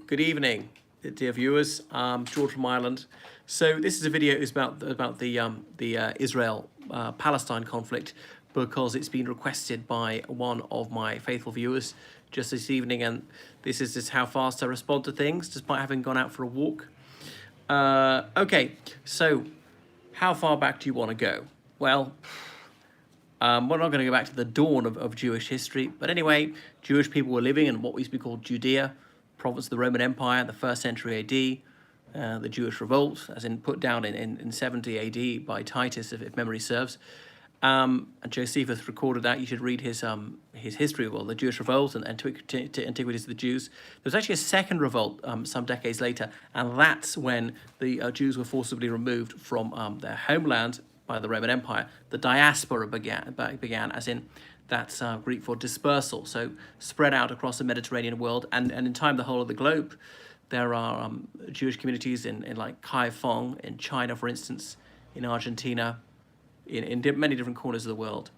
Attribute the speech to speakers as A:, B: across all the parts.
A: Good evening, dear viewers. George from Ireland. So this is a video is about the Israel-Palestine conflict because it's been requested by one of my faithful viewers just this evening, and this is just how fast I respond to things, despite having gone out for a walk. Okay, so how far back do you want to go? Well, we're not going to go back to the dawn of Jewish history, but anyway, Jewish people were living in what used to be called Judea, province of the Roman Empire, the 1st century AD, the Jewish revolt, as in put down in 70 AD by Titus, if memory serves. And Josephus recorded that. You should read his history, well, the Jewish revolt and Antiquities of the Jews. There was actually a second revolt some decades later, and that's when the Jews were forcibly removed from their homeland by the Roman Empire. The diaspora began as in that's Greek for dispersal, so spread out across the Mediterranean world, and in time the whole of the globe. There are Jewish communities in like Kaifeng in China, for instance, in Argentina, in many different corners of the world.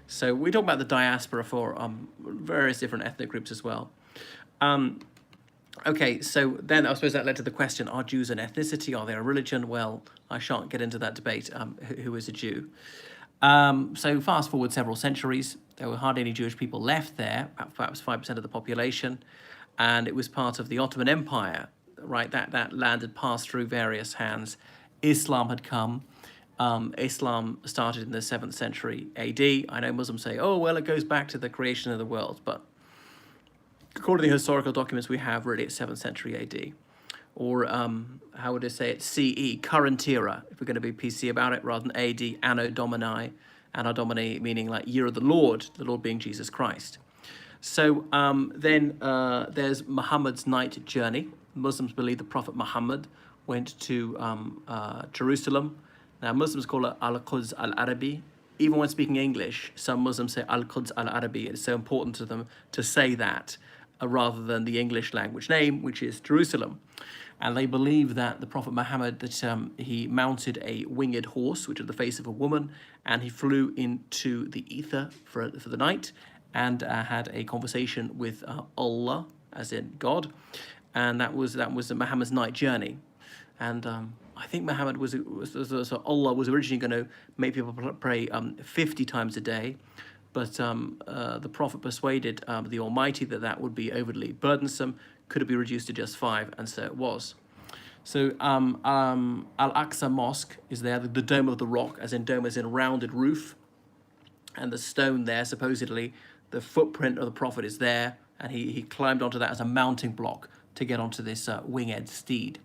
A: So we talk about the diaspora for various different ethnic groups as well. Okay, so then I suppose that led to the question, are Jews an ethnicity? Are they a religion? Well, I shan't get into that debate, who is a Jew. So fast forward several centuries, there were hardly any Jewish people left there, perhaps 5% of the population, and it was part of the Ottoman Empire, right? That land had passed through various hands. Islam had come. Islam started in the 7th century AD. I know Muslims say, oh, well, it goes back to the creation of the world, but according to the historical documents we have, really it's 7th century AD. Or how would I say it? CE, current era, if we're going to be PC about it, rather than AD, Anno Domini. Anno Domini meaning like year of the Lord being Jesus Christ. So then there's Muhammad's night journey. Muslims believe the Prophet Muhammad went to Jerusalem. Now Muslims call it Al-Quds al-Arabi. Even when speaking English, some Muslims say Al-Quds al-Arabi. It's so important to them to say that rather than the English language name, which is Jerusalem. And they believe that the Prophet Muhammad, that he mounted a winged horse, which is the face of a woman, and he flew into the ether for the night and had a conversation with Allah, as in God. And that was Muhammad's night journey. And I think Muhammad so Allah was originally going to make people pray 50 times a day, but the Prophet persuaded the Almighty that would be overly burdensome. Could it be reduced to just 5? And so it was. So Al-Aqsa Mosque is there, the Dome of the Rock, as in dome as in rounded roof, and the stone there, supposedly, the footprint of the Prophet is there, and he climbed onto that as a mounting block to get onto this winged steed.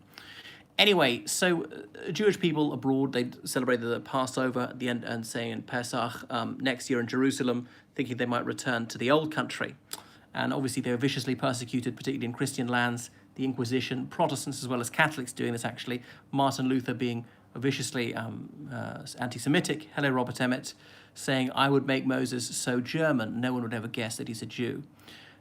A: Anyway, so Jewish people abroad, they celebrated the Passover at the end and saying Pesach next year in Jerusalem, thinking they might return to the old country. And obviously they were viciously persecuted, particularly in Christian lands, the Inquisition, Protestants as well as Catholics doing this actually, Martin Luther being viciously anti-Semitic, hello Robert Emmet, saying, I would make Moses so German, no one would ever guess that he's a Jew.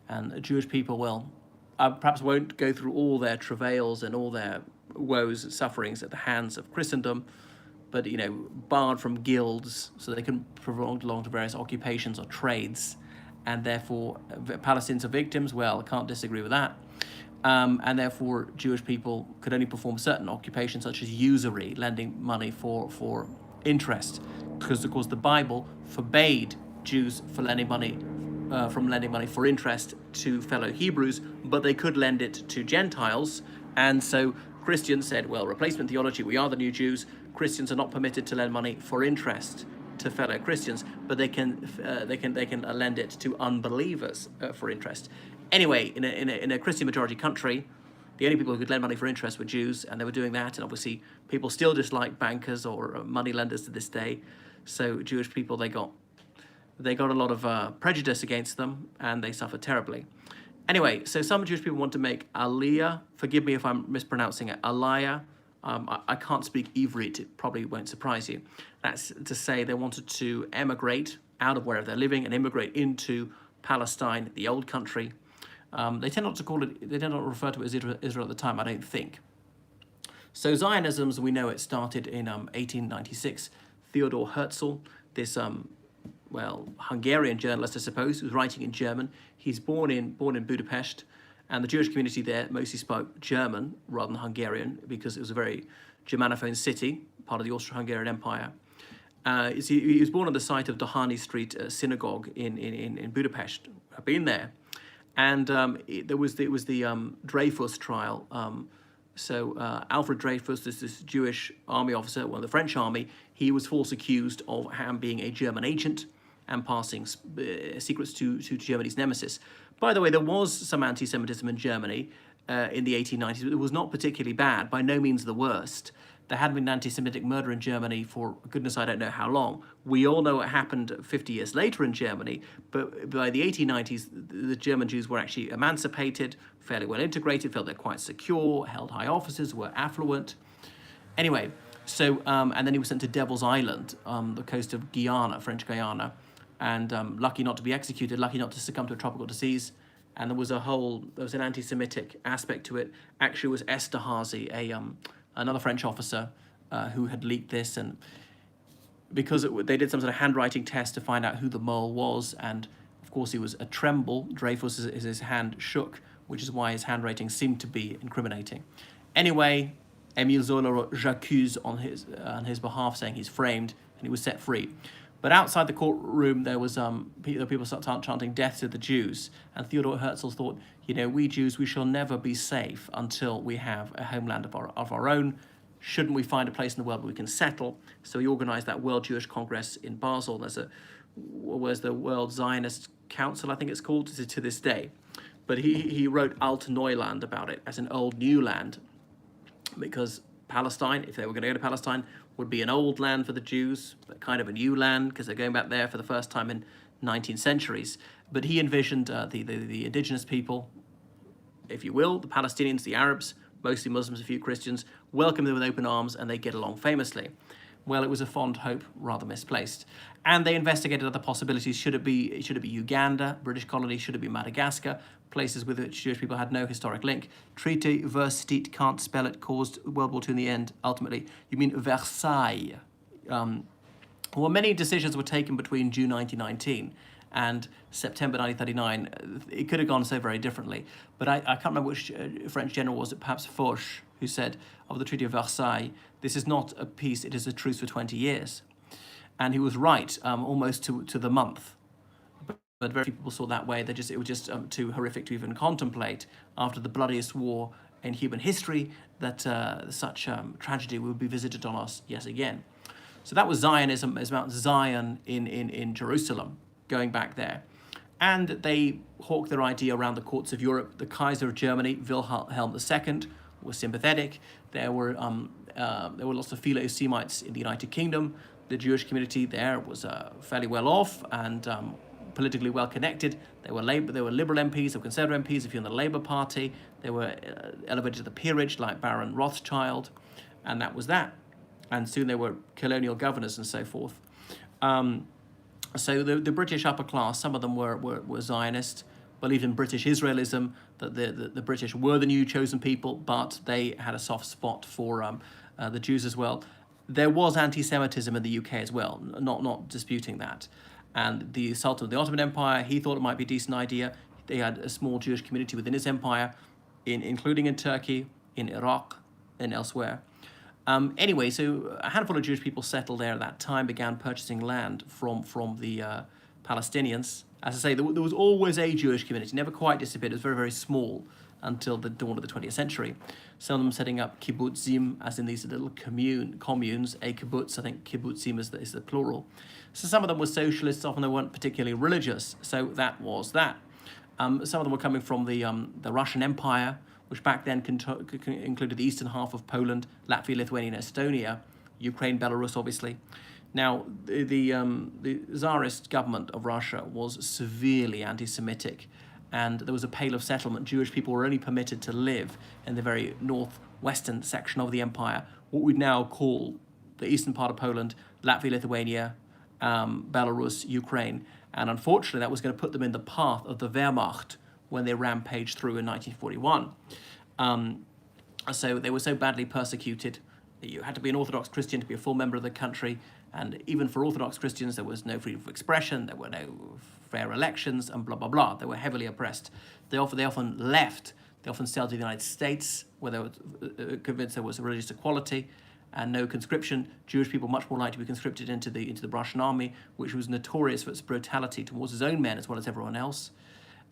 A: And Jewish people, well, perhaps won't go through all their travails and all their woes and sufferings at the hands of Christendom, but, you know, barred from guilds, so they couldn't belong to various occupations or trades, and therefore Palestinians are victims. Well, I can't disagree with that. And therefore Jewish people could only perform certain occupations such as usury, lending money for interest, because of course the Bible forbade Jews from lending money for interest to fellow Hebrews, but they could lend it to Gentiles. And so Christians said, well, replacement theology, we are the new Jews. Christians are not permitted to lend money for interest to fellow Christians, but they can lend it to unbelievers for interest. Anyway, in a Christian majority country, the only people who could lend money for interest were Jews, and they were doing that. And obviously, people still dislike bankers or money lenders to this day. So Jewish people, they got a lot of prejudice against them, and they suffered terribly. Anyway, so some Jewish people want to make Aliyah. Forgive me if I'm mispronouncing it. Aliyah. I can't speak Ivrit. It probably won't surprise you. That's to say they wanted to emigrate out of wherever they're living and immigrate into Palestine, the old country. They tend not to call it. They tend not to refer to it as Israel at the time, I don't think. So Zionism, as we know, it started in 1896. Theodor Herzl, this Hungarian journalist, I suppose, who was writing in German. He's born in Budapest, And the Jewish community there mostly spoke German rather than Hungarian because it was a very Germanophone city, part of the Austro-Hungarian Empire. He was born on the site of Dohányi Street synagogue in Budapest. I've been there. And there was the Dreyfus trial. Alfred Dreyfus, this Jewish army officer, one of the French army, he was falsely accused of being a German agent and passing secrets to Germany's nemesis. By the way, there was some anti-Semitism in Germany in the 1890s. It was not particularly bad, by no means the worst. There had been anti-Semitic murder in Germany for goodness I don't know how long. We all know what happened 50 years later in Germany, but by the 1890s, the German Jews were actually emancipated, fairly well integrated, felt they're quite secure, held high offices, were affluent. Anyway, and then he was sent to Devil's Island, the coast of Guyana, French Guyana, and lucky not to be executed, lucky not to succumb to a tropical disease. And there was an anti-Semitic aspect to it. Actually, it was Esterhazy, another French officer who had leaked this, and because they did some sort of handwriting test to find out who the mole was, and of course he was a tremble. Dreyfus, his hand shook, which is why his handwriting seemed to be incriminating. Anyway, Émile Zola j'accuse on his behalf, saying he's framed, and he was set free. But outside the courtroom, there was people started chanting "Death to the Jews," and Theodor Herzl thought, we Jews, we shall never be safe until we have a homeland of our own. Shouldn't we find a place in the world where we can settle? So he organized that World Jewish Congress in Basel. Where's the World Zionist Council, I think it's called, to this day. But he wrote Alt Neuland about it as an old new land, because Palestine, if they were going to go to Palestine, would be an old land for the Jews, but kind of a new land because they're going back there for the first time in 19 centuries. But he envisioned the indigenous people, if you will, the Palestinians, the Arabs, mostly Muslims, a few Christians, welcome them with open arms, and they get along famously. Well, it was a fond hope, rather misplaced. And they investigated other possibilities. Should it be Uganda, British colony? Should it be Madagascar? Places with which Jewish people had no historic link. Treaty Versteet, can't spell it, caused World War II in the end, ultimately. You mean Versailles. Well, many decisions were taken between June 1919 and September 1939. It could have gone so very differently. But I can't remember which French general was it, perhaps Foch, who said of the Treaty of Versailles, this is not a peace, it is a truce for 20 years. And he was right, almost to the month. But very few people saw it that way. It was just too horrific to even contemplate after the bloodiest war in human history that such tragedy would be visited on us yet again. So that was Zionism, as Mount Zion in Jerusalem, going back there. And they hawked their idea around the courts of Europe. The Kaiser of Germany, Wilhelm II, was sympathetic. There were lots of Philo-Semites in the United Kingdom. The Jewish community there was fairly well off and politically well connected. There were Liberal MPs, there were Conservative MPs. If you're in the Labour Party, they were elevated to the peerage, like Baron Rothschild, and that was that. And soon there were colonial governors and so forth. So the British upper class, some of them were Zionist, believed in British Israelism, that the British were the new chosen people, but they had a soft spot for the Jews as well. There was anti-Semitism in the UK as well, not disputing that. And the Sultan of the Ottoman Empire, he thought it might be a decent idea. They had a small Jewish community within his empire, including in Turkey, in Iraq, and elsewhere. Anyway, so a handful of Jewish people settled there at that time, began purchasing land from the Palestinians. As I say, there was always a Jewish community, never quite disappeared. It was very, very small until the dawn of the 20th century. Some of them setting up kibbutzim, as in these little communes. A kibbutz, I think kibbutzim is the plural. So some of them were socialists, often they weren't particularly religious. So that was that. Some of them were coming from the Russian Empire, which back then included the eastern half of Poland, Latvia, Lithuania, and Estonia, Ukraine, Belarus, obviously. Now, the Tsarist government of Russia was severely anti-Semitic, and there was a Pale of Settlement. Jewish people were only permitted to live in the very northwestern section of the empire, what we now call the eastern part of Poland, Latvia, Lithuania, Belarus, Ukraine. And unfortunately, that was going to put them in the path of the Wehrmacht when they rampaged through in 1941. So they were so badly persecuted. You had to be an Orthodox Christian to be a full member of the country. And even for Orthodox Christians, there was no freedom of expression, there were no fair elections, and blah, blah, blah. They were heavily oppressed. They often left. They often sailed to the United States, where they were convinced there was religious equality and no conscription. Jewish people much more likely to be conscripted into the Russian army, which was notorious for its brutality towards its own men as well as everyone else.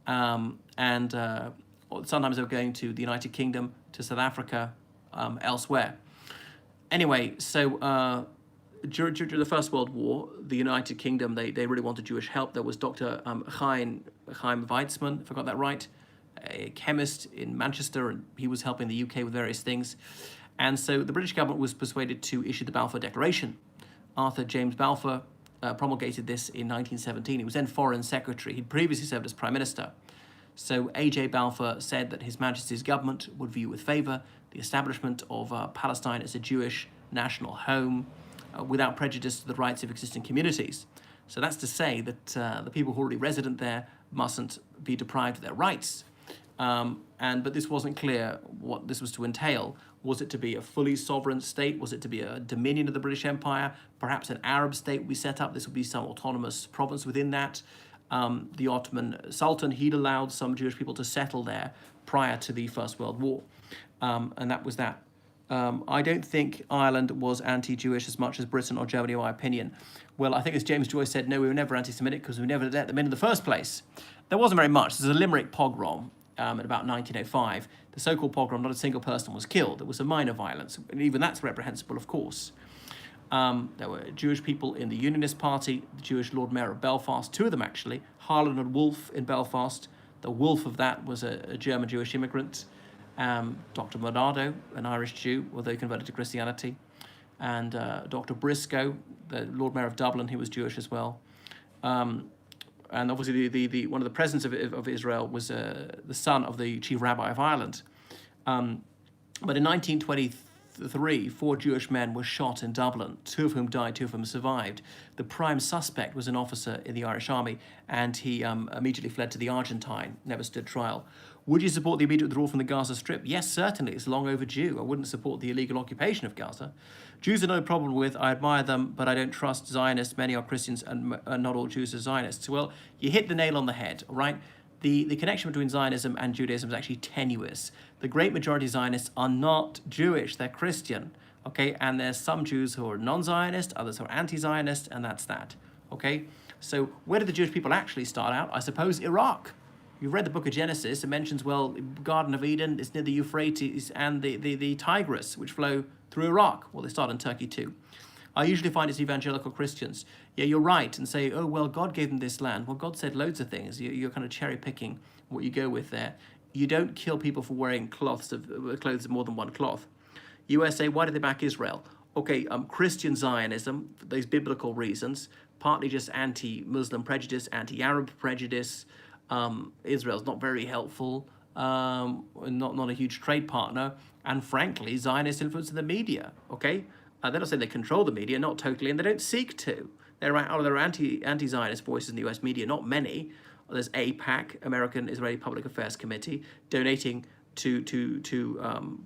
A: Sometimes they were going to the United Kingdom, to South Africa, elsewhere. Anyway, so during the First World War, the United Kingdom, they really wanted Jewish help. There was Dr. Chaim Weizmann, if I got that right, a chemist in Manchester, and he was helping the UK with various things. And so the British government was persuaded to issue the Balfour Declaration. Arthur James Balfour promulgated this in 1917. He was then Foreign Secretary. He'd previously served as Prime Minister. So A.J. Balfour said that His Majesty's government would view with favour the establishment of Palestine as a Jewish national home without prejudice to the rights of existing communities. So that's to say that the people who are already resident there mustn't be deprived of their rights. But this wasn't clear what this was to entail. Was it to be a fully sovereign state? Was it to be a dominion of the British Empire? Perhaps an Arab state would be set up. This would be some autonomous province within that. The Ottoman Sultan, he'd allowed some Jewish people to settle there prior to the First World War. And that was that. I don't think Ireland was anti-Jewish as much as Britain or Germany, in my opinion. Well, I think as James Joyce said, no, we were never anti-Semitic because we never let them in the first place. There wasn't very much. There's a Limerick pogrom in about 1905. The so-called pogrom, not a single person was killed. It was a minor violence, and even that's reprehensible, of course. There were Jewish people in the Unionist Party, the Jewish Lord Mayor of Belfast, two of them actually, Harlan and Wolfe in Belfast. The Wolfe of that was a German Jewish immigrant. Dr. Monado, an Irish Jew, although he converted to Christianity. And Dr. Briscoe, the Lord Mayor of Dublin, he was Jewish as well. And obviously the one of the presidents of Israel was the son of the chief rabbi of Ireland. But in 1923, 4 Jewish men were shot in Dublin, 2 of whom died, 2 of whom survived. The prime suspect was an officer in the Irish army, and he immediately fled to the Argentine, never stood trial. Would you support the immediate withdrawal from the Gaza Strip? Yes, certainly. It's long overdue. I wouldn't support the illegal occupation of Gaza. Jews are no problem with. I admire them, but I don't trust Zionists. Many are Christians, and not all Jews are Zionists. Well, you hit the nail on the head, all right? The connection between Zionism and Judaism is actually tenuous. The great majority of Zionists are not Jewish. They're Christian, okay? And there's some Jews who are non-Zionist, others who are anti-Zionist, and that's that, okay? So where did the Jewish people actually start out? I suppose Iraq. You've read the book of Genesis. It mentions, well, Garden of Eden is near the Euphrates and the Tigris, which flow through Iraq. Well, they start in Turkey too. I usually find it's evangelical Christians. Yeah, you're right, and say, oh, well, God gave them this land. Well, God said loads of things. You're kind of cherry picking what you go with there. You don't kill people for wearing clothes of more than one cloth. USA, why did they back Israel? Okay, Christian Zionism, for those biblical reasons, partly just anti-Muslim prejudice, anti-Arab prejudice. Israel's not very helpful, not a huge trade partner, and frankly, Zionist influence in the media, okay? They don't say they control the media, not totally, and they don't seek to. There are anti-Zionist voices in the US media, not many. There's AIPAC, American Israeli Public Affairs Committee, donating to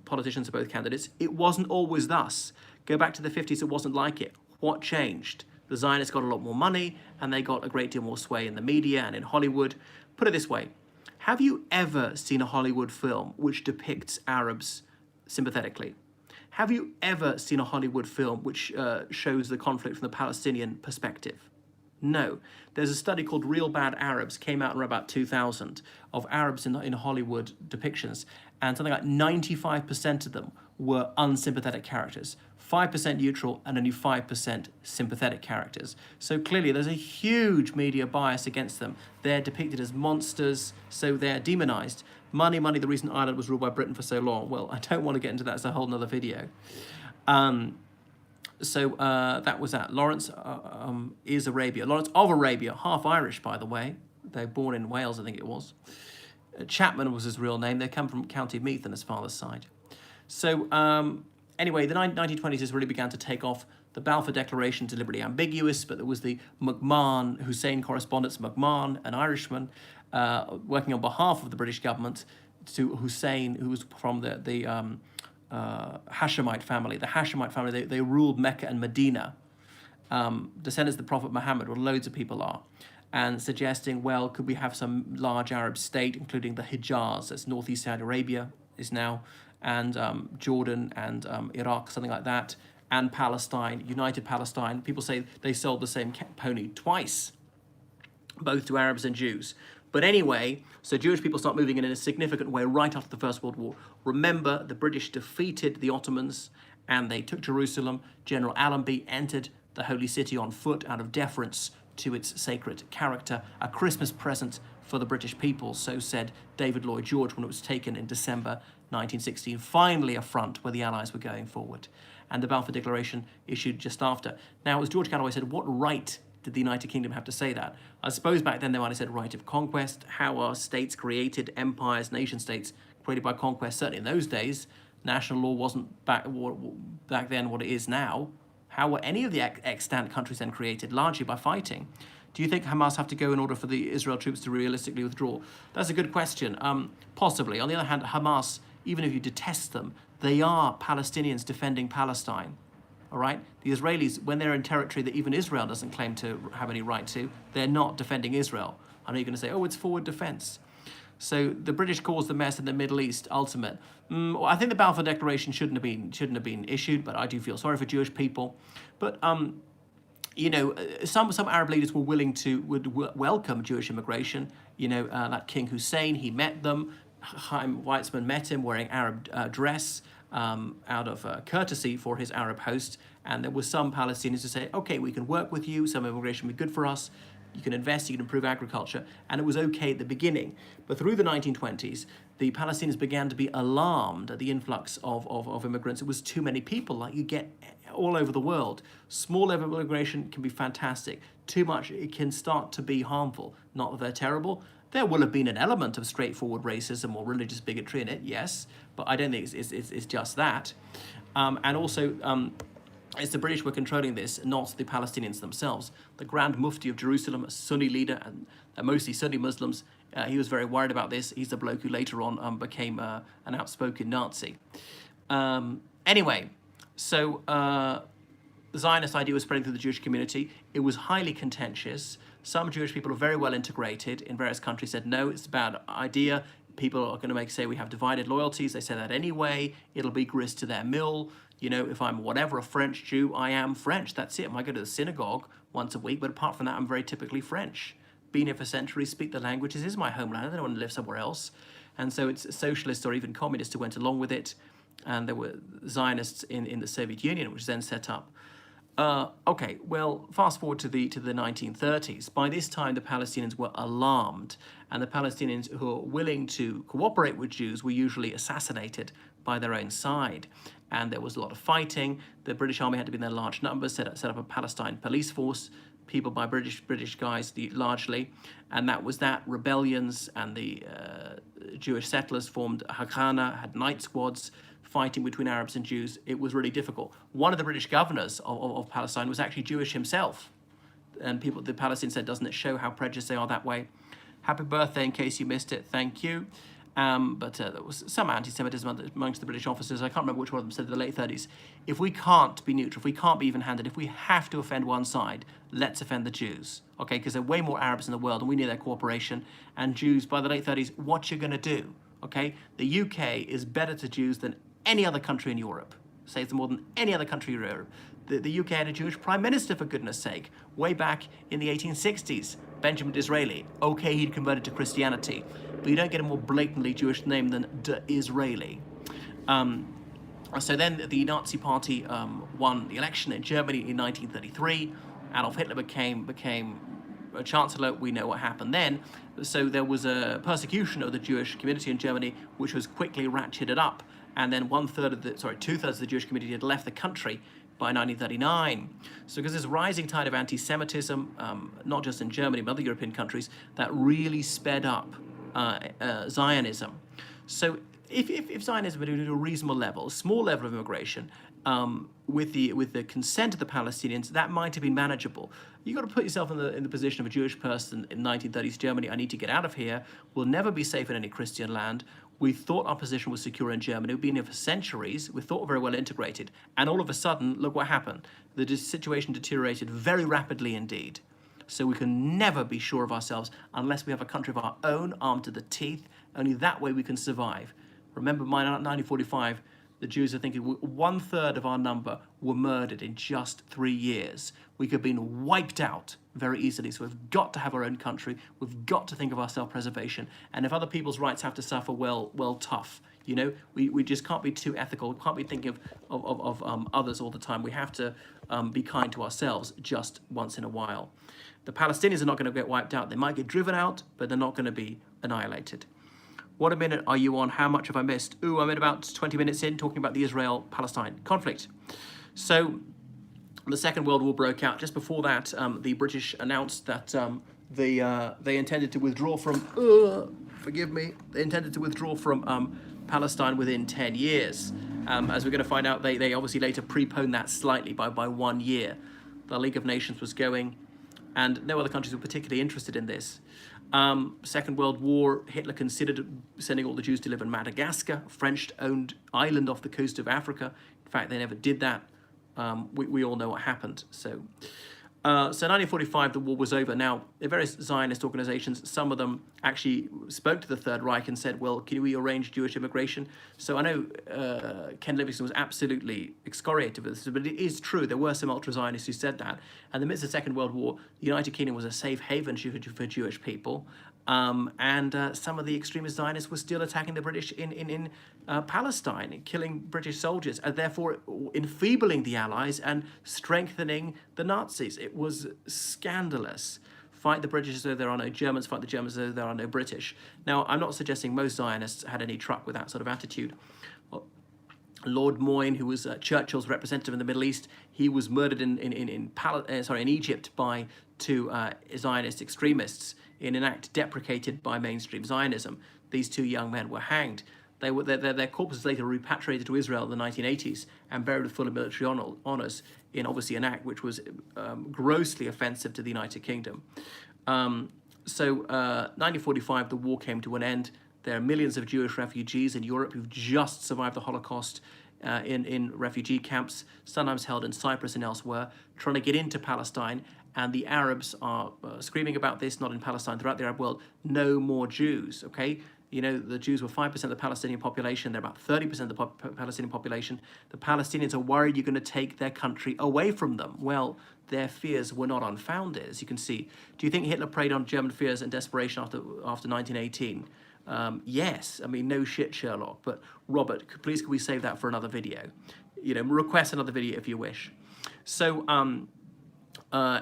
A: politicians of both candidates. It wasn't always thus. Go back to the 50s, it wasn't like it. What changed? The Zionists got a lot more money, and they got a great deal more sway in the media and in Hollywood. Put it this way, have you ever seen a Hollywood film which depicts Arabs sympathetically? Have you ever seen a Hollywood film which shows the conflict from the Palestinian perspective? No. There's a study called Real Bad Arabs, came out in about 2000, of Arabs in Hollywood depictions, and something like 95% of them were unsympathetic characters. 5% neutral and only 5% sympathetic characters. So clearly there's a huge media bias against them. They're depicted as monsters, so they're demonized. Money, the reason Ireland was ruled by Britain for so long. Well, I don't want to get into that, it's a whole nother video. That was that. Lawrence is Arabia. Lawrence of Arabia, half Irish, by the way. They're born in Wales, I think it was. Chapman was his real name. They come from County Meath on his father's side. So anyway, the 1920s really began to take off. The Balfour Declaration, deliberately ambiguous, but there was the McMahon-Hussein correspondence. McMahon, an Irishman, working on behalf of the British government, to Hussein, who was from the Hashemite family. The Hashemite family, they ruled Mecca and Medina. descendants of the Prophet Muhammad, where loads of people are, and suggesting, well, could we have some large Arab state, including the Hijaz, that's northeast Saudi Arabia is now, and Jordan and Iraq, something like that, and Palestine, united Palestine. People say they sold the same pony twice, both to Arabs and Jews. But anyway, so Jewish people start moving in a significant way right after the First World War. Remember, the British defeated the Ottomans and they took Jerusalem. General Allenby entered the Holy City on foot out of deference to its sacred character, a Christmas present for the British people, so said David Lloyd George when it was taken in December 1916, finally a front where the Allies were going forward. And the Balfour Declaration issued just after. Now, as George Galloway said, what right did the United Kingdom have to say that? I suppose back then they might have said right of conquest. How are states created, empires, nation states created by conquest? Certainly in those days, national law wasn't back then what it is now. How were any of the extant countries then created? Largely by fighting. Do you think Hamas have to go in order for the Israel troops to realistically withdraw? That's a good question. Possibly. On the other hand, Hamas, even if you detest them, they are Palestinians defending Palestine. All right? The Israelis, when they're in territory that even Israel doesn't claim to have any right to, they're not defending Israel. I know you're going to say, oh, it's forward defense. So the British caused the mess in the Middle East, ultimate. I think the Balfour Declaration shouldn't have been issued, but I do feel sorry for Jewish people. But you know, some Arab leaders were willing to welcome Jewish immigration. You know, that King Hussein, he met them. Chaim Weizmann met him wearing Arab dress out of courtesy for his Arab host. And there were some Palestinians who say, okay, we can work with you. Some immigration will be good for us. You can invest, you can improve agriculture. And it was okay at the beginning. But through the 1920s, the Palestinians began to be alarmed at the influx of immigrants. It was too many people, like you get all over the world. Small level immigration can be fantastic. Too much, it can start to be harmful. Not that they're terrible. There will have been an element of straightforward racism or religious bigotry in it, yes, but I don't think it's just that. And also, it's the British were controlling this, not the Palestinians themselves. The Grand Mufti of Jerusalem, a Sunni leader, and mostly Sunni Muslims, he was very worried about this. He's the bloke who later on became an outspoken Nazi. Anyway, so the Zionist idea was spreading through the Jewish community. It was highly contentious. Some Jewish people are very well integrated in various countries said, no, it's a bad idea. People are going to say we have divided loyalties. They say that anyway. It'll be grist to their mill. You know, if I'm whatever, a French Jew, I am French. That's it. I might go to the synagogue once a week, but apart from that, I'm very typically French. Been here for centuries, speak the language. This is my homeland. I don't want to live somewhere else. And so it's socialists or even communists who went along with it. And there were Zionists in the Soviet Union, which was then set up. Okay, well, fast forward to the 1930s. By this time, the Palestinians were alarmed, and the Palestinians who were willing to cooperate with Jews were usually assassinated by their own side. And there was a lot of fighting. The British army had to be in their large numbers, set up a Palestine police force, people by British guys largely, and that was that. Rebellions and the Jewish settlers formed Haganah, had night squads, fighting between Arabs and Jews. It was really difficult. One of the British governors of Palestine was actually Jewish himself. And the Palestinians said, doesn't it show how prejudiced they are that way? Happy birthday in case you missed it, thank you. But there was some anti-Semitism amongst the British officers. I can't remember which one of them said in the late 30s. If we can't be neutral, if we can't be even-handed, if we have to offend one side, let's offend the Jews. Okay, because there are way more Arabs in the world and we need their cooperation. And Jews, by the late 30s, what you're going to do? Okay, the UK is better to Jews than any other country in Europe. Saves more than any other country in Europe. The UK had a Jewish prime minister, for goodness sake, way back in the 1860s, Benjamin Disraeli. Okay, he'd converted to Christianity, but you don't get a more blatantly Jewish name than Disraeli. So then the Nazi Party won the election in Germany in 1933. Adolf Hitler became a chancellor. We know what happened then. So there was a persecution of the Jewish community in Germany, which was quickly ratcheted up. And then two-thirds of the Jewish community had left the country by 1939. So because this rising tide of anti-Semitism, not just in Germany, but other European countries, that really sped up Zionism. So if Zionism were to do a reasonable level, a small level of immigration, with the consent of the Palestinians, that might have been manageable. You got to put yourself in the position of a Jewish person in 1930s Germany. I need to get out of here. We'll never be safe in any Christian land. We thought our position was secure in Germany. We've been here for centuries. We thought very well integrated. And all of a sudden, look what happened. The situation deteriorated very rapidly indeed. So we can never be sure of ourselves unless we have a country of our own, armed to the teeth. Only that way we can survive. Remember, by 1945, the Jews are thinking 1/3 of our number were murdered in just 3 years. We could have been wiped out very easily. So we've got to have our own country. We've got to think of our self-preservation. And if other people's rights have to suffer, well, tough. You know, we just can't be too ethical. We can't be thinking of others all the time. We have to be kind to ourselves just once in a while. The Palestinians are not going to get wiped out. They might get driven out, but they're not going to be annihilated. What a minute are you on? How much have I missed? Ooh, I'm at about 20 minutes in talking about the Israel-Palestine conflict. So the Second World War broke out. Just before that, the British announced that they intended to withdraw from, they intended to withdraw from Palestine within 10 years. As we're going to find out, they obviously later preponed that slightly by 1 year. The League of Nations was going, and no other countries were particularly interested in this. Second World War, Hitler considered sending all the Jews to live in Madagascar, a French-owned island off the coast of Africa. In fact, they never did that. We all know what happened. So 1945, the war was over. Now, the various Zionist organizations, some of them actually spoke to the Third Reich and said, well, can we arrange Jewish immigration? So I know Ken Livingstone was absolutely excoriated with this, but it is true. There were some ultra-Zionists who said that. And in the midst of the Second World War, the United Kingdom was a safe haven for Jewish people. And some of the extremist Zionists were still attacking the British in Palestine, killing British soldiers, and therefore enfeebling the Allies and strengthening the Nazis. It was scandalous. Fight the British as though there are no Germans, fight the Germans as though there are no British. Now, I'm not suggesting most Zionists had any truck with that sort of attitude. Lord Moyne, who was Churchill's representative in the Middle East, he was murdered in Egypt by two Zionist extremists in an act deprecated by mainstream Zionism. These two young men were hanged. Their corpses later repatriated to Israel in the 1980s and buried with full military honours in obviously an act which was grossly offensive to the United Kingdom. 1945, the war came to an end. There are millions of Jewish refugees in Europe who've just survived the Holocaust in refugee camps, sometimes held in Cyprus and elsewhere, trying to get into Palestine. And the Arabs are screaming about this, not in Palestine, throughout the Arab world. No more Jews, okay? You know, the Jews were 5% of the Palestinian population. They're about 30% of the Palestinian population. The Palestinians are worried you're going to take their country away from them. Well, their fears were not unfounded, as you can see. Do you think Hitler preyed on German fears and desperation after 1918? Yes. I mean, no shit, Sherlock. But Robert, please could we save that for another video? You know, request another video if you wish. So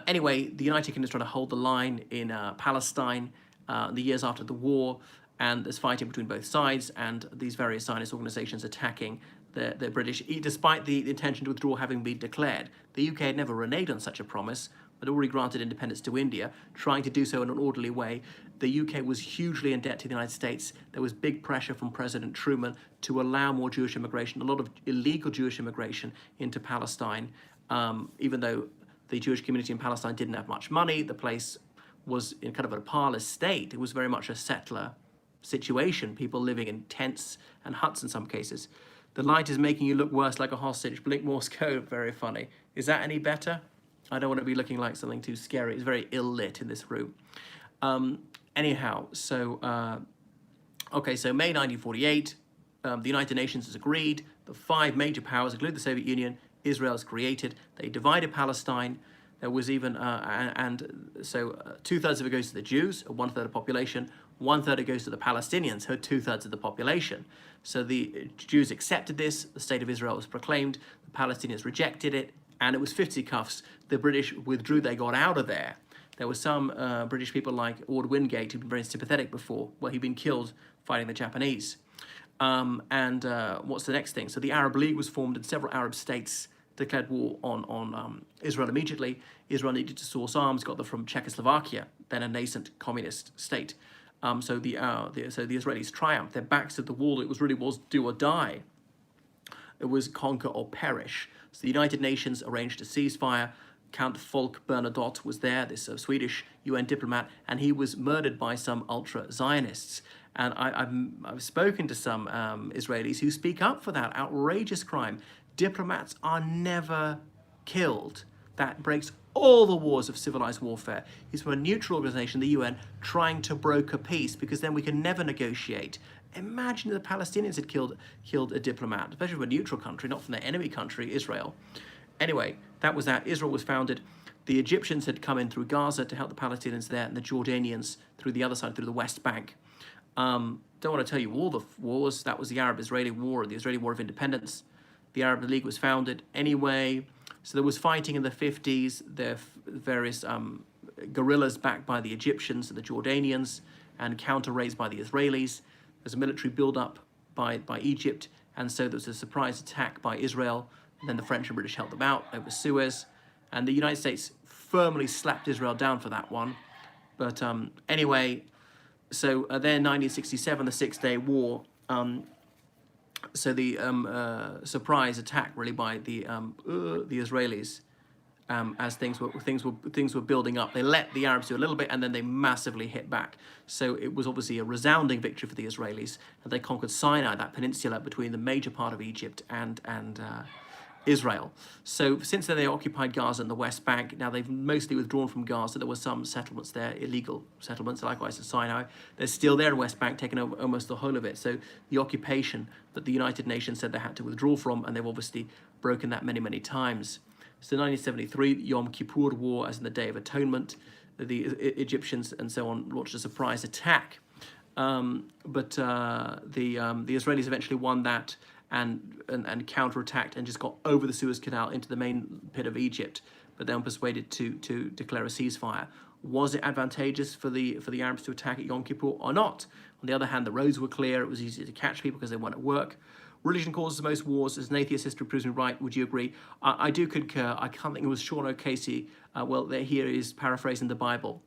A: anyway, the United Kingdom is trying to hold the line in Palestine the years after the war. And there's fighting between both sides, and these various Zionist organizations attacking the British, despite the intention to withdraw having been declared. The UK had never reneged on such a promise, but already granted independence to India, trying to do so in an orderly way. The UK was hugely in debt to the United States. There was big pressure from President Truman to allow more Jewish immigration, a lot of illegal Jewish immigration into Palestine, even though the Jewish community in Palestine didn't have much money. The place was in kind of a parlous state. It was very much a settler situation, people living in tents and huts in some cases. The light is making you look worse like a hostage. Blink Morse code, very funny. Is that any better? I don't want to be looking like something too scary. It's very ill lit in this room. Anyhow, so May 1948, the United Nations has agreed. The 5 major powers, including the Soviet Union, Israel is created. They divided Palestine. There was even, 2/3 of it goes to the Jews, 1/3 of the population. 1/3 goes to the Palestinians, who are 2/3 of the population. So the Jews accepted this. The state of Israel was proclaimed. The Palestinians rejected it, and it was fisticuffs. The British withdrew. They got out of there. There were some British people like Ord Wingate who'd been very sympathetic before. Well, he'd been killed fighting the Japanese. What's the next thing? So the Arab League was formed, and several Arab states declared war on Israel immediately. Israel needed to source arms, got them from Czechoslovakia, then a nascent communist state. So the Israelis triumphed. Their backs to the wall. It really was do or die. It was conquer or perish. So the United Nations arranged a ceasefire. Count Folke Bernadotte was there, this Swedish UN diplomat, and he was murdered by some ultra-Zionists. And I've spoken to some Israelis who speak up for that outrageous crime. Diplomats are never killed. That breaks all the wars of civilized warfare. He's from a neutral organization, the UN, trying to broker peace, because then we can never negotiate. Imagine if the Palestinians had killed a diplomat, especially from a neutral country, not from their enemy country, Israel. Anyway, that was that. Israel was founded. The Egyptians had come in through Gaza to help the Palestinians there, and the Jordanians through the other side, through the West Bank. Don't want to tell you all the wars. That was the Arab-Israeli War, the Israeli War of Independence. The Arab League was founded anyway. So there was fighting in the 50s. There are various guerrillas backed by the Egyptians and the Jordanians, and counter-raised by the Israelis. There's a military build-up by Egypt, and so there was a surprise attack by Israel. And then the French and British helped them out over Suez, and the United States firmly slapped Israel down for that one. But anyway, so then 1967, the Six-Day War. So the surprise attack really by the Israelis, as things were building up. They let the Arabs do a little bit, and then they massively hit back. So it was obviously a resounding victory for the Israelis, and they conquered Sinai, that peninsula between the major part of Egypt and Israel. So since then they occupied Gaza and the West Bank. Now they've mostly withdrawn from Gaza. There were some settlements there, illegal settlements, likewise in Sinai. They're still there in West Bank, taking over almost the whole of it. So the occupation that the United Nations said they had to withdraw from, and they've obviously broken that many, many times. So 1973, Yom Kippur War, as in the Day of Atonement, the Egyptians and so on launched a surprise attack. But the Israelis eventually won that, and counterattacked and just got over the Suez Canal into the main pit of Egypt, but then persuaded to declare a ceasefire. Was it advantageous for the Arabs to attack at Yom Kippur or not? On the other hand, the roads were clear. It was easy to catch people because they weren't at work. Religion causes most wars. As an atheist, history proves me right. Would you agree? I do concur. I can't think it was Sean O'Casey. Here is paraphrasing the Bible.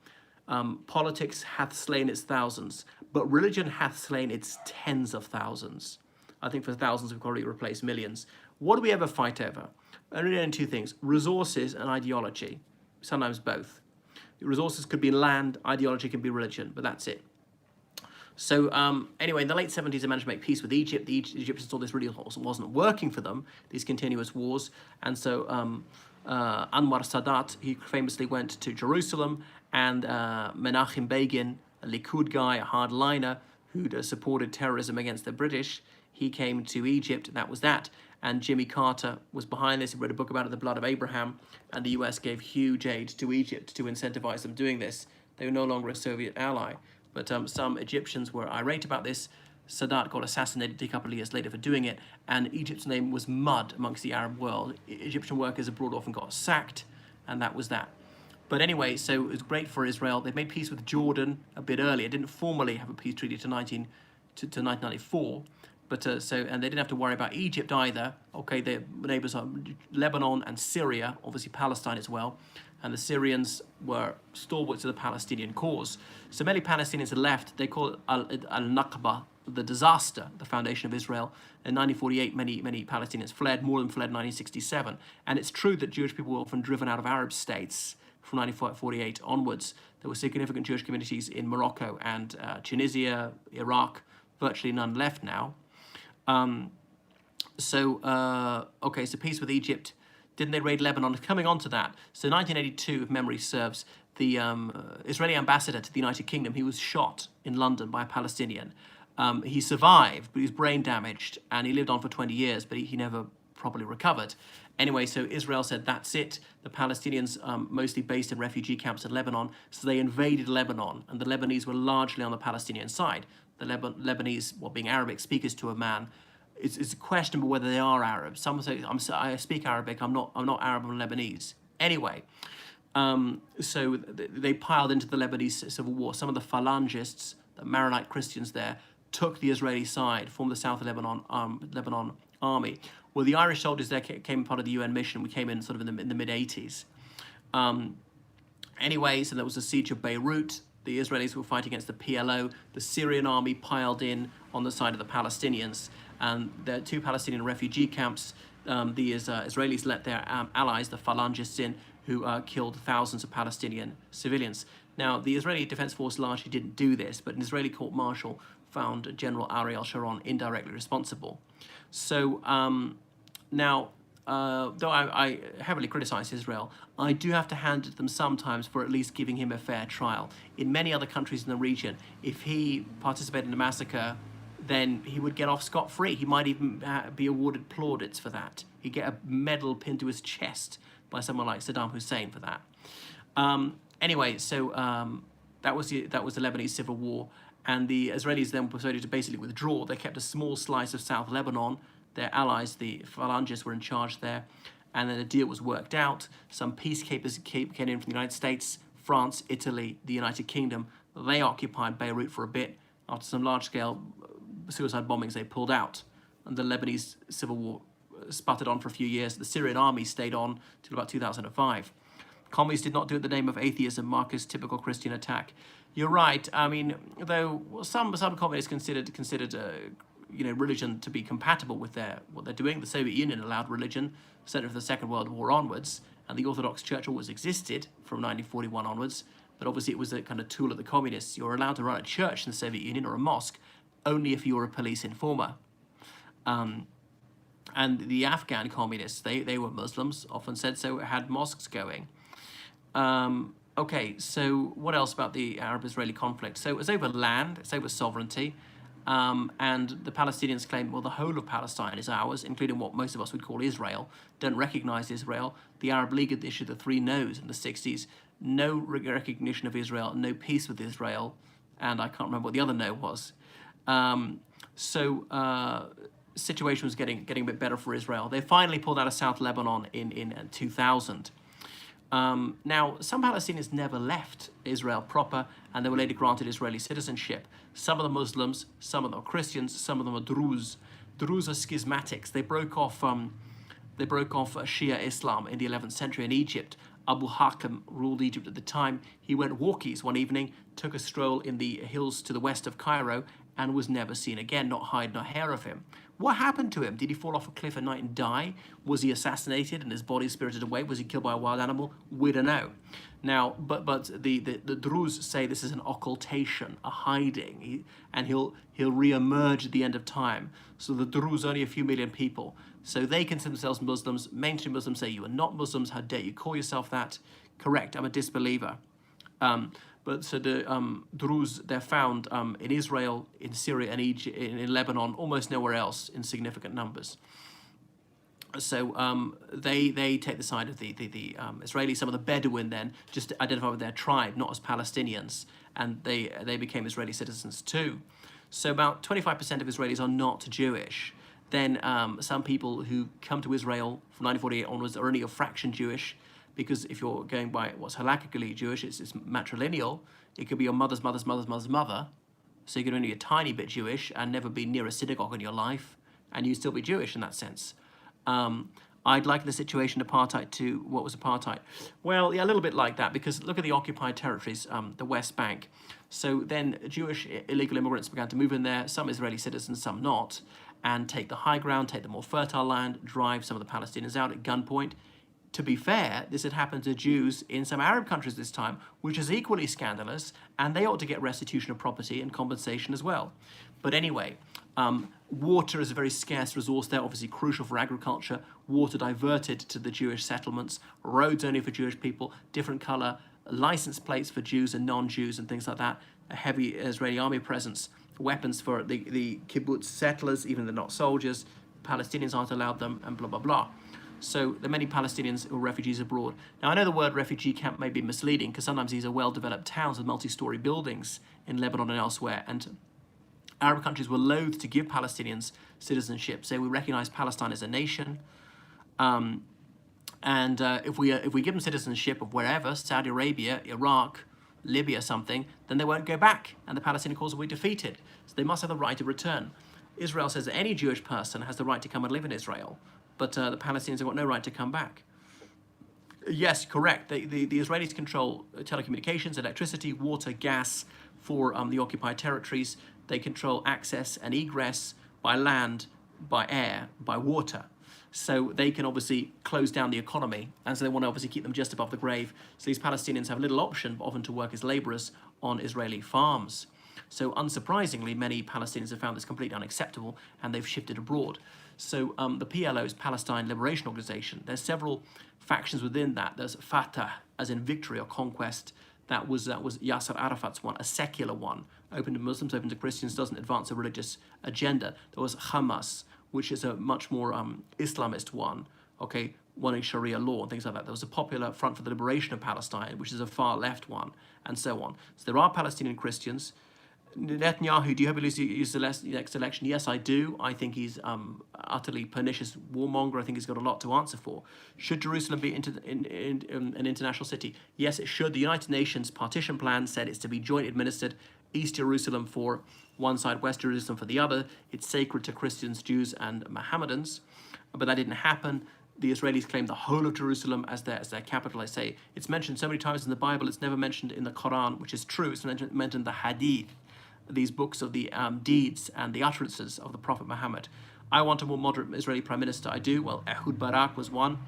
A: Politics hath slain its thousands, but religion hath slain its tens of thousands. I think for thousands we've already replaced millions. What do we ever fight over? Only two things: resources and ideology. Sometimes both. Resources could be land, ideology can be religion, but that's it. So anyway, in the late 70s, they managed to make peace with Egypt. The Egyptians saw this really wasn't working for them, these continuous wars. And so Anwar Sadat, he famously went to Jerusalem, and Menachem Begin, a Likud guy, a hardliner, who'd supported terrorism against the British, he came to Egypt, and that was that. And Jimmy Carter was behind this. He wrote a book about it, The Blood of Abraham, and the US gave huge aid to Egypt to incentivize them doing this. They were no longer a Soviet ally. But some Egyptians were irate about this. Sadat got assassinated a couple of years later for doing it, and Egypt's name was mud amongst the Arab world. Egyptian workers abroad often got sacked, and that was that. But anyway, so it was great for Israel. They made peace with Jordan a bit earlier. Didn't formally have a peace treaty to 1994. But and they didn't have to worry about Egypt either. Okay, their neighbors are Lebanon and Syria, obviously Palestine as well. And the Syrians were stalwarts of the Palestinian cause. So many Palestinians had left. They call it al-Nakba, the disaster, the foundation of Israel. In 1948, many Palestinians fled. More than fled in 1967. And it's true that Jewish people were often driven out of Arab states from 1948 onwards. There were significant Jewish communities in Morocco and Tunisia, Iraq. Virtually none left now. So peace with Egypt. Didn't they raid Lebanon? Coming on to that, so 1982, if memory serves, the Israeli ambassador to the United Kingdom, he was shot in London by a Palestinian. He survived, but he was brain damaged, and he lived on for 20 years, but he never properly recovered. Anyway, so Israel said, that's it. The Palestinians, mostly based in refugee camps in Lebanon, so they invaded Lebanon, and the Lebanese were largely on the Palestinian side. The Lebanese, being Arabic, speakers to a man, it's questionable whether they are Arab. Some say, I speak Arabic, I'm not Arab, I'm Lebanese. Anyway, so they piled into the Lebanese civil war. Some of the Phalangists, the Maronite Christians there, took the Israeli side, formed the South of Lebanon army. Well, the Irish soldiers there came part of the UN mission. We came in sort of in the mid-80s. Anyway, so there was the siege of Beirut. the Israelis were fighting against the PLO. The Syrian army piled in on the side of the Palestinians, and there are 2 Palestinian refugee camps. The Israelis let their allies, the Phalangists, in, who killed thousands of Palestinian civilians. Now, the Israeli Defense Force largely didn't do this, but an Israeli court-martial found General Ariel Sharon indirectly responsible. So now, though I heavily criticize Israel, I do have to hand it to them sometimes for at least giving him a fair trial. In many other countries in the region, if he participated in a massacre, then he would get off scot-free. He might even be awarded plaudits for that. He'd get a medal pinned to his chest by someone like Saddam Hussein for that. Anyway, so that was the Lebanese civil war, and the Israelis then were persuaded to basically withdraw. They kept a small slice of South Lebanon. Their allies, the Phalangists, were in charge there, and then a deal was worked out. Some peacekeepers came in from the United States, France, Italy, the United Kingdom. They occupied Beirut for a bit. After some large-scale suicide bombings, they pulled out, and the Lebanese civil war sputtered on for a few years. The Syrian army stayed on till about 2005. Commies did not do it in the name of atheism, Marcus, typical Christian attack. You're right. I mean, though some communists considered religion to be compatible with what they're doing. The Soviet Union allowed religion, certainly from the Second World War onwards, and the Orthodox Church always existed from 1941 onwards. But obviously, it was a kind of tool of the communists. You're allowed to run a church in the Soviet Union or a mosque only if you're a police informer. And the Afghan communists, they were Muslims, often said so, had mosques going. Okay, so what else about the Arab-Israeli conflict? So it was over land, it's over sovereignty, and the Palestinians claim, well, the whole of Palestine is ours, including what most of us would call Israel, don't recognize Israel. The Arab League had issued the 3 no's in the 60s, no recognition of Israel, no peace with Israel, and I can't remember what the other no was. Situation was getting a bit better for Israel. They finally pulled out of South Lebanon in 2000. Now, some Palestinians never left Israel proper, and they were later granted Israeli citizenship. Some of them Muslims, some of them are Christians, some of them are Druze. Druze are schismatics. They broke off Shia Islam in the 11th century in Egypt. Abu Hakim ruled Egypt at the time. He went walkies one evening, took a stroll in the hills to the west of Cairo, and was never seen again, not hide nor hair of him. What happened to him? Did he fall off a cliff at night and die? Was he assassinated and his body spirited away? Was he killed by a wild animal? We don't know. Now, but the Druze say this is an occultation, a hiding, and he'll re-emerge at the end of time. So the Druze, only a few million people. So they consider themselves Muslims. Mainstream Muslims say you are not Muslims. How dare you call yourself that? Correct, I'm a disbeliever. But so the Druze, they're found in Israel, in Syria, and Egypt, in Lebanon, almost nowhere else in significant numbers. So they take the side of the Israelis. Some of the Bedouin then just identify with their tribe, not as Palestinians, and they became Israeli citizens too. So about 25% of Israelis are not Jewish. Then some people who come to Israel from 1948 onwards are only a fraction Jewish, because if you're going by what's halakhically Jewish, it's matrilineal. It could be your mother's mother's mother's mother's mother. So you could only be a tiny bit Jewish and never be near a synagogue in your life, and you'd still be Jewish in that sense. I'd liken the situation apartheid to what was apartheid. Well, yeah, a little bit like that, because look at the occupied territories, the West Bank. So then Jewish illegal immigrants began to move in there, some Israeli citizens, some not, and take the high ground, take the more fertile land, drive some of the Palestinians out at gunpoint. To be fair, this had happened to Jews in some Arab countries this time, which is equally scandalous, and they ought to get restitution of property and compensation as well. But anyway, water is a very scarce resource there, obviously crucial for agriculture. Water diverted to the Jewish settlements, roads only for Jewish people, different color, license plates for Jews and non-Jews and things like that, a heavy Israeli army presence, weapons for the kibbutz settlers, even though they're not soldiers, Palestinians aren't allowed them, and blah, blah, blah. So there are many Palestinians who are refugees abroad. Now, I know the word refugee camp may be misleading, because sometimes these are well-developed towns with multi-story buildings in Lebanon and elsewhere, and Arab countries were loath to give Palestinians citizenship, say we recognize Palestine as a nation, and if we give them citizenship of wherever, Saudi Arabia, Iraq, Libya, something, then they won't go back, and the Palestinian cause will be defeated. So they must have the right to return. Israel says that any Jewish person has the right to come and live in Israel, but the Palestinians have got no right to come back. Yes, correct. The Israelis control telecommunications, electricity, water, gas for the occupied territories. They control access and egress by land, by air, by water. So they can obviously close down the economy, and so they want to obviously keep them just above the grave. So these Palestinians have little option, but often to work as laborers on Israeli farms. So unsurprisingly, many Palestinians have found this completely unacceptable, and they've shifted abroad. So the PLO is Palestine Liberation Organization. There's several factions within that. There's Fatah, as in victory or conquest. That was Yasser Arafat's one, a secular one, open to Muslims, open to Christians, doesn't advance a religious agenda. There was Hamas, which is a much more Islamist one, okay, wanting Sharia law and things like that. There was a Popular Front for the Liberation of Palestine, which is a far left one, and so on. So there are Palestinian Christians. Netanyahu, do you hope he loses the next election? Yes, I do. I think he's utterly pernicious warmonger. I think he's got a lot to answer for. Should Jerusalem be an international city? Yes, it should. The United Nations partition plan said it's to be joint administered. East Jerusalem for one side, West Jerusalem for the other. It's sacred to Christians, Jews, and Mohammedans. But that didn't happen. The Israelis claim the whole of Jerusalem as their capital. I say it's mentioned so many times in the Bible. It's never mentioned in the Quran, which is true. It's mentioned in the Hadith, these books of the deeds and the utterances of the Prophet Muhammad. I want a more moderate Israeli prime minister. I do. Well, Ehud Barak was one.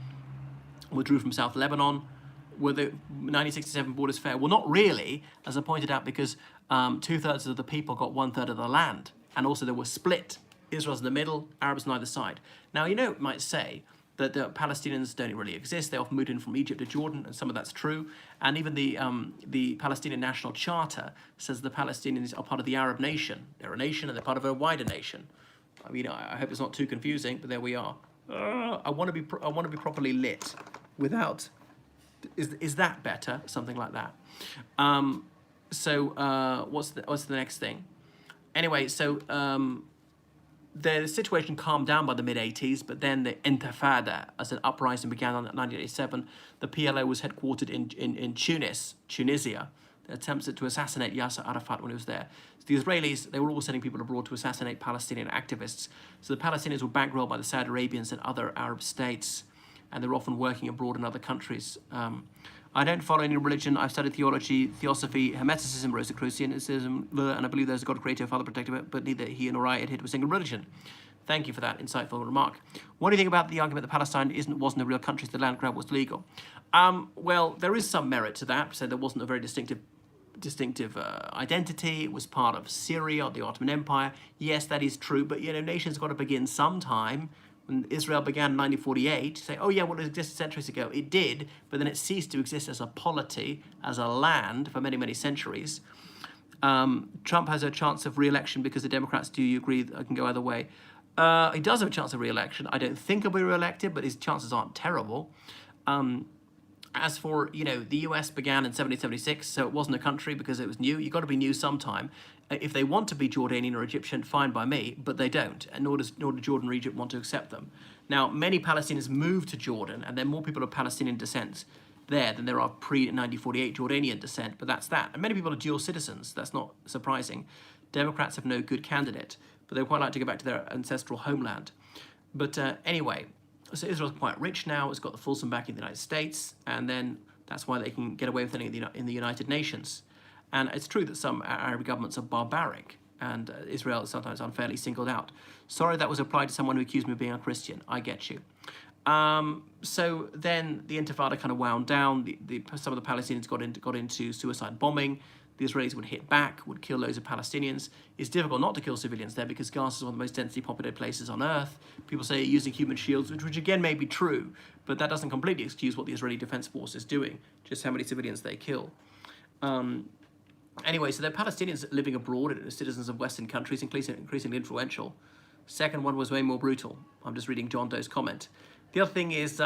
A: Withdrew from South Lebanon. Were the 1967 borders fair? Well, not really, as I pointed out, because 2/3 of the people got 1/3 of the land. And also they were split. Israel's in the middle, Arabs on either side. Now, you might say that the Palestinians don't really exist. They often moved in from Egypt to Jordan, and some of that's true. And even the Palestinian National Charter says the Palestinians are part of the Arab nation. They're a nation, and they're part of a wider nation. I mean, I hope it's not too confusing, but there we are. I want to be properly lit. Without, is that better? Something like that. What's the next thing? Anyway, the situation calmed down by the mid-80s, but then the Intifada, as an uprising, began in 1987. The PLO was headquartered in Tunisia. They attempted to assassinate Yasser Arafat when he was there. So the Israelis, they were all sending people abroad to assassinate Palestinian activists. So the Palestinians were bankrolled by the Saudi Arabians and other Arab states, and they're often working abroad in other countries. I don't follow any religion. I've studied theology, theosophy, Hermeticism, Rosicrucianism, and I believe there's a God creator, Father protector, but neither he nor I adhere to a single religion. Thank you for that insightful remark. What do you think about the argument that Palestine wasn't a real country, so the land grab was legal? Well, there is some merit to that. So there wasn't a very distinctive identity. It was part of Syria, the Ottoman Empire. Yes, that is true, but nations got to begin sometime. When Israel began in 1948, say, oh yeah, well, it existed centuries ago. It did, but then it ceased to exist as a polity, as a land for many, many centuries. Trump has a chance of re-election because the Democrats, do you agree, can go either way? He does have a chance of re-election. I don't think he'll be re-elected, but his chances aren't terrible. As for, the US began in 1776, so it wasn't a country because it was new. You've got to be new sometime. If they want to be Jordanian or Egyptian, fine by me, but they don't, and nor do Jordan or Egypt want to accept them. Now, many Palestinians moved to Jordan, and there are more people of Palestinian descent there than there are pre-1948 Jordanian descent, but that's that. And many people are dual citizens. That's not surprising. Democrats have no good candidate, but they quite like to go back to their ancestral homeland. But anyway, so Israel's quite rich now. It's got the fulsome backing of the United States, and then that's why they can get away with anything in the United Nations. And it's true that some Arab governments are barbaric, and Israel is sometimes unfairly singled out. Sorry that was applied to someone who accused me of being a Christian. I get you. So then the Intifada kind of wound down. Some of the Palestinians got into suicide bombing. The Israelis would hit back, would kill loads of Palestinians. It's difficult not to kill civilians there because Gaza is one of the most densely populated places on earth. People say using human shields, which again may be true, but that doesn't completely excuse what the Israeli Defense Force is doing, just how many civilians they kill. Anyway, so they're Palestinians living abroad, citizens of Western countries, increasingly influential. Second one was way more brutal. I'm just reading John Doe's comment. The other thing is,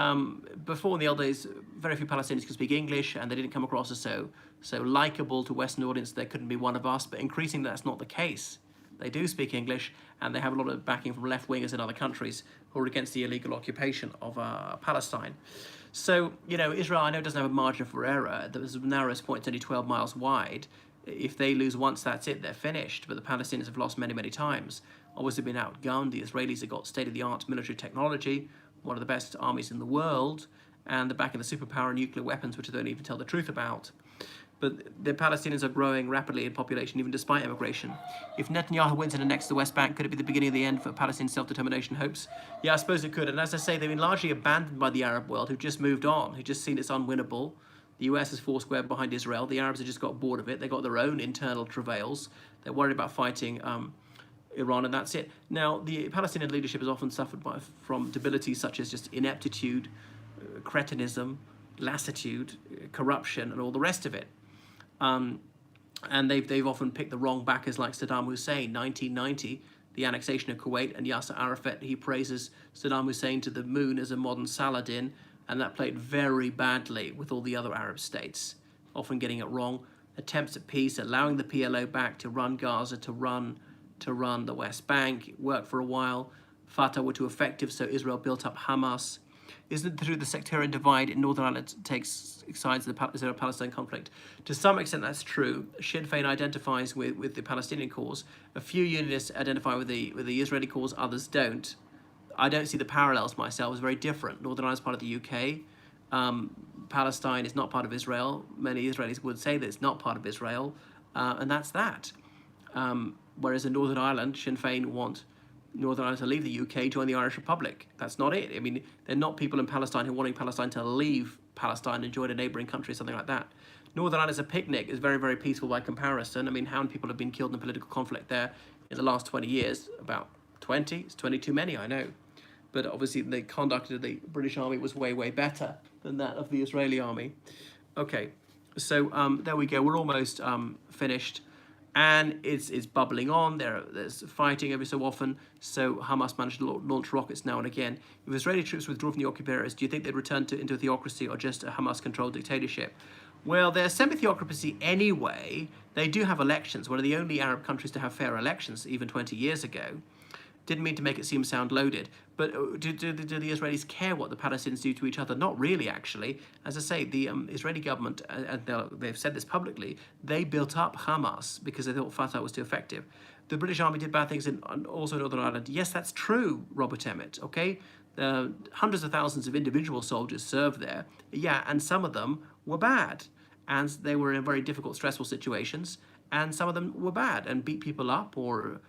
A: before in the old days, very few Palestinians could speak English, and they didn't come across as so likable to Western audience. There couldn't be one of us, but increasingly that's not the case. They do speak English, and they have a lot of backing from left-wingers in other countries who are against the illegal occupation of Palestine. So, Israel, I know, doesn't have a margin for error. The narrowest point is only 12 miles wide. If they lose once, that's it, they're finished. But the Palestinians have lost many, many times. Obviously been outgunned. The Israelis have got state-of-the-art military technology, one of the best armies in the world, and they're backing the superpower nuclear weapons, which they don't even tell the truth about. But the Palestinians are growing rapidly in population, even despite immigration. If Netanyahu wins and annexes the West Bank, could it be the beginning of the end for Palestinian self-determination hopes? Yeah, I suppose it could. And as I say, they've been largely abandoned by the Arab world, who've just moved on, who've just seen it's unwinnable. The US is foursquare behind Israel. The Arabs have just got bored of it. They've got their own internal travails. They're worried about fighting Iran, and that's it. Now, the Palestinian leadership has often suffered from debilities such as just ineptitude, cretinism, lassitude, corruption, and all the rest of it. And they've often picked the wrong backers like Saddam Hussein, 1990, the annexation of Kuwait, and Yasser Arafat, he praises Saddam Hussein to the moon as a modern Saladin, and that played very badly with all the other Arab states, often getting it wrong. Attempts at peace, allowing the PLO back to run Gaza, to run the West Bank, it worked for a while. Fatah were too effective, so Israel built up Hamas. Isn't it through the sectarian divide in Northern Ireland takes sides in the Israel-Palestine conflict? To some extent, that's true. Sinn Féin identifies with the Palestinian cause. A few unionists identify with the Israeli cause, others don't. I don't see the parallels myself. It's very different. Northern Ireland is part of the UK. Palestine is not part of Israel. Many Israelis would say that it's not part of Israel, and that's that. Whereas in Northern Ireland, Sinn Féin want Northern Ireland to leave the UK, join the Irish Republic. That's not it. I mean, they're not people in Palestine who are wanting Palestine to leave Palestine and join a neighbouring country, something like that. Northern Ireland as a picnic is very, very peaceful by comparison. I mean, how many people have been killed in political conflict there in the last 20 years? About 20. It's 20 too many, I know. But obviously the conduct of the British Army was way, way better than that of the Israeli Army. Okay, so there we go. We're almost finished. And it's bubbling on. There's fighting every so often. So Hamas managed to launch rockets now and again. If Israeli troops withdraw from the occupied areas, do you think they'd return into a theocracy or just a Hamas-controlled dictatorship? Well, they're semi-theocracy anyway. They do have elections. One of the only Arab countries to have fair elections, even 20 years ago. Didn't mean to make it sound loaded, but do the Israelis care what the Palestinians do to each other? Not really, actually. As I say, the Israeli government, and they've said this publicly, they built up Hamas because they thought Fatah was too effective. The British Army did bad things also in Northern Ireland. Yes, that's true, Robert Emmett, okay? Hundreds of thousands of individual soldiers served there. Yeah, and some of them were bad. And they were in very difficult, stressful situations. And some of them were bad and beat people up or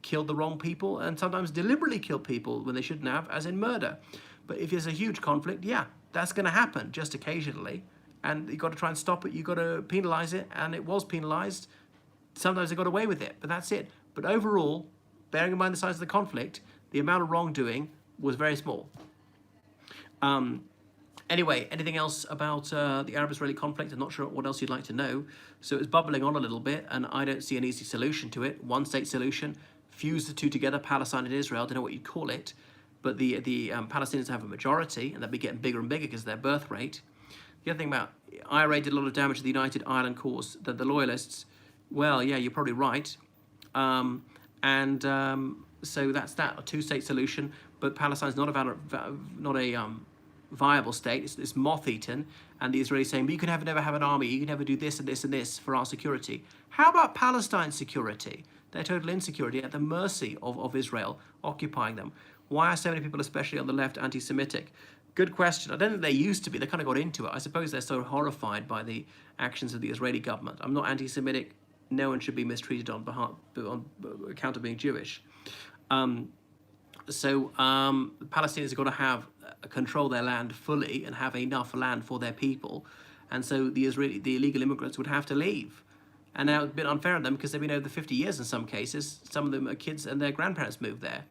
A: killed the wrong people, and sometimes deliberately killed people when they shouldn't have, as in murder. But if there's a huge conflict, yeah, that's going to happen just occasionally, and you've got to try and stop it. You've got to penalise it, and it was penalised. Sometimes they got away with it, but that's it. But overall, bearing in mind the size of the conflict, the amount of wrongdoing was very small. Anyway, anything else about the Arab-Israeli conflict? I'm not sure what else you'd like to know. So it's bubbling on a little bit, and I don't see an easy solution to it. One-state solution, fuse the two together, Palestine and Israel, don't know what you'd call it. But the Palestinians have a majority, and they'll be getting bigger and bigger because of their birth rate. The other thing about IRA did a lot of damage to the United Ireland cause, that the loyalists, well, yeah, you're probably right. So that's that, a two-state solution. But Palestine's not a viable state. It's moth-eaten, and the Israelis saying, but you can never have an army, you can never do this and this and this for our security. How about Palestine's security? Their total insecurity at the mercy of Israel occupying them. Why are so many people, especially on the left, anti-Semitic? Good question. I don't think they used to be. They kind of got into it. I suppose they're so horrified by the actions of the Israeli government. I'm not anti-Semitic. No one should be mistreated on account of being Jewish. The Palestinians have got to control their land fully and have enough land for their people, and so the illegal immigrants would have to leave. And now it's a bit unfair on them because they've been over 50 years in some cases. Some of them are kids and their grandparents moved there.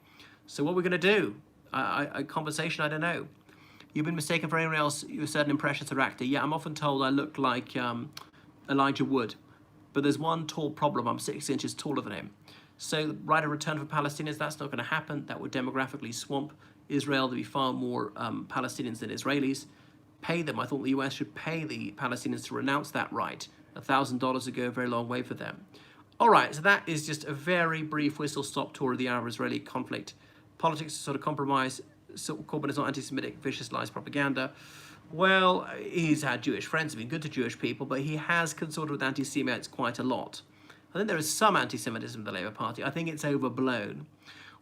A: So what are we going to do? A conversation? I don't know. You've been mistaken for anyone else. You have certain impressions or actor. Yeah, I'm often told I look like Elijah Wood, but there's one tall problem. I'm 6 inches taller than him. So right a return for Palestinians, that's not going to happen. That would demographically swamp Israel. There'd be far more Palestinians than Israelis. Pay them. I thought the US should pay the Palestinians to renounce that right. $1,000 would go a very long way for them. All right, so that is just a very brief whistle-stop tour of the Arab-Israeli conflict. Politics sort of compromise. So Corbyn is not anti-Semitic, vicious lies, propaganda. Well, he's had Jewish friends, been good to Jewish people, but he has consorted with anti-Semites quite a lot. I think there is some anti-Semitism in the Labour Party. I think it's overblown.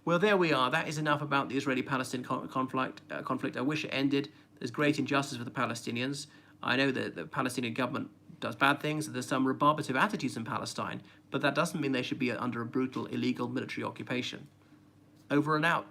A: Well, there we are. That is enough about the Israeli-Palestine conflict. I wish it ended. There's great injustice for the Palestinians. I know that the Palestinian government does bad things. There's some rebarbative attitudes in Palestine, but that doesn't mean they should be under a brutal, illegal military occupation. Over and out.